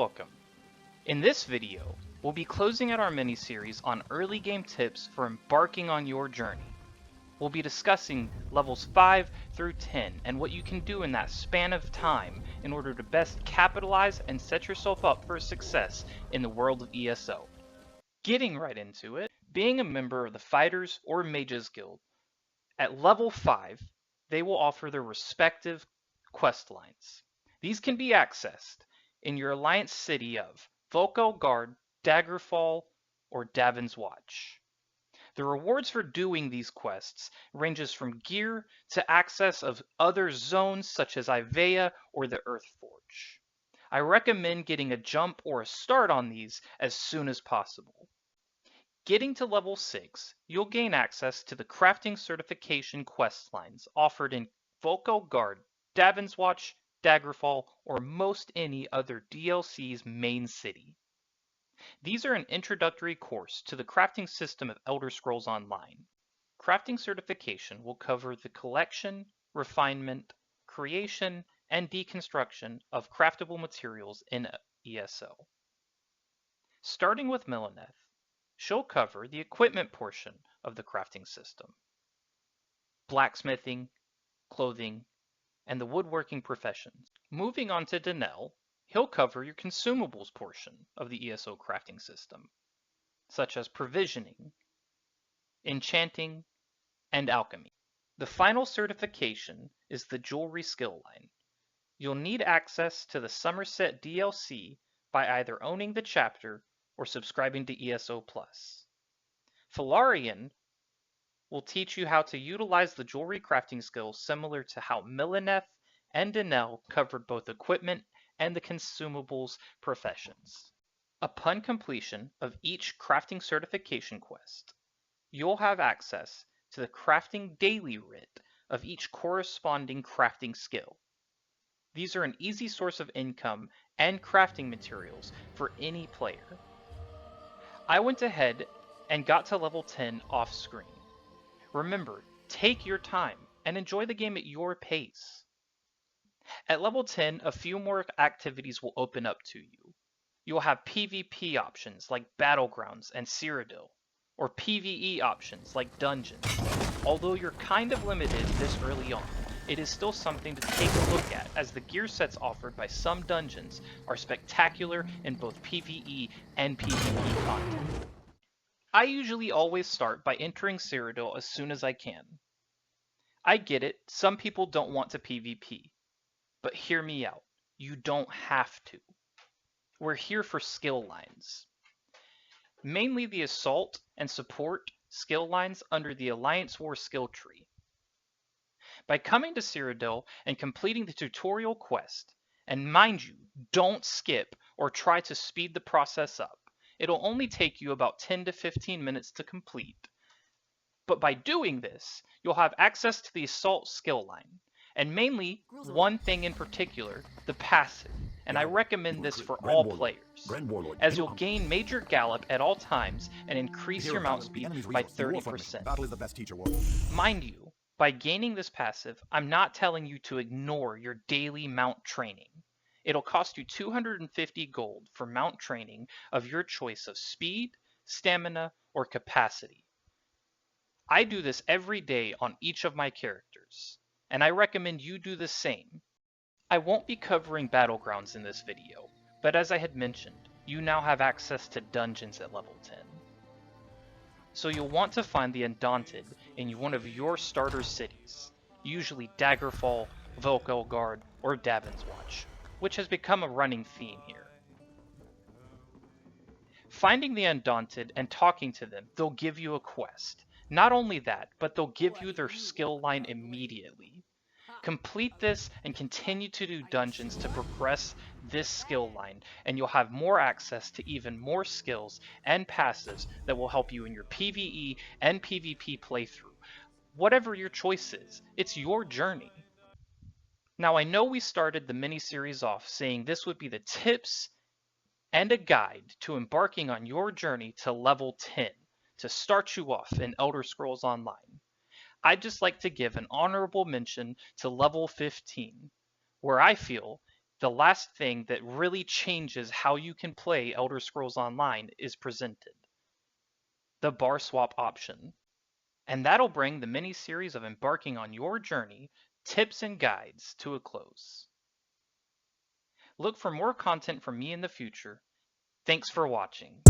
welcome. In this video, we'll be closing out our mini-series on early game tips for embarking on your journey. We'll be discussing levels 5 through 10 and what you can do in that span of time in order to best capitalize and set yourself up for success in the world of ESO. Getting right into it, being a member of the Fighters or Mages Guild, at level 5, they will offer their respective quest lines. These can be accessed in your Alliance city of Volkogard, Daggerfall, or Davon's Watch. The rewards for doing these quests ranges from gear to access of other zones such as Ivea or the Earthforge. I recommend getting a jump or a start on these as soon as possible. Getting to level 6, you'll gain access to the crafting certification quest lines offered in Volkogard, Davon's Watch, Daggerfall, or most any other DLC's main city. These are an introductory course to the crafting system of Elder Scrolls Online. Crafting certification will cover the collection, refinement, creation, and deconstruction of craftable materials in ESO. Starting with Melaneth, she'll cover the equipment portion of the crafting system, blacksmithing, clothing, and the woodworking professions. Moving on to Danelle, he'll cover your consumables portion of the ESO crafting system, such as provisioning, enchanting, and alchemy. The final certification is the jewelry skill line. You'll need access to the Somerset DLC by either owning the chapter or subscribing to ESO+. Felarian will teach you how to utilize the jewelry crafting skills similar to how Melaneth and Danelle covered both equipment and the consumables professions. Upon completion of each crafting certification quest, you'll have access to the crafting daily writ of each corresponding crafting skill. These are an easy source of income and crafting materials for any player. I went ahead and got to level 10 off screen. Remember, take your time and enjoy the game at your pace. At level 10, a few more activities will open up to you. You'll have PvP options like Battlegrounds and Cyrodiil, or PvE options like Dungeons. Although you're kind of limited this early on, it is still something to take a look at, as the gear sets offered by some dungeons are spectacular in both PvE and PvP content. I usually always start by entering Cyrodiil as soon as I can. I get it, some people don't want to PvP, but hear me out, you don't have to. We're here for skill lines. Mainly the Assault and Support skill lines under the Alliance War skill tree. By coming to Cyrodiil and completing the tutorial quest, and mind you, don't skip or try to speed the process up. It'll only take you about 10 to 15 minutes to complete. But by doing this, you'll have access to the Assault skill line, and mainly one thing in particular, the passive, and I recommend this for all players, as you'll gain Major Gallop at all times and increase your mount speed by 30%. Mind you, by gaining this passive, I'm not telling you to ignore your daily mount training. It'll cost you 250 gold for mount training of your choice of speed, stamina, or capacity. I do this every day on each of my characters, and I recommend you do the same. I won't be covering Battlegrounds in this video, but as I had mentioned, you now have access to dungeons at level 10. So you'll want to find the Undaunted in one of your starter cities, usually Daggerfall, Volkogard, or Davon's Watch, which has become a running theme here. Finding the Undaunted and talking to them, they'll give you a quest. Not only that, but they'll give you their skill line immediately. Complete this and continue to do dungeons to progress this skill line, and you'll have more access to even more skills and passives that will help you in your PvE and PvP playthrough. Whatever your choice is, it's your journey. Now I know we started the mini-series off saying this would be the tips and a guide to embarking on your journey to level 10 to start you off in Elder Scrolls Online. I'd just like to give an honorable mention to level 15, where I feel The last thing that really changes how you can play Elder Scrolls Online is presented: the bar swap option. And that'll bring the mini-series of Embarking on your journey, tips and guides to a close. Look for more content from me in the future. Thanks for watching.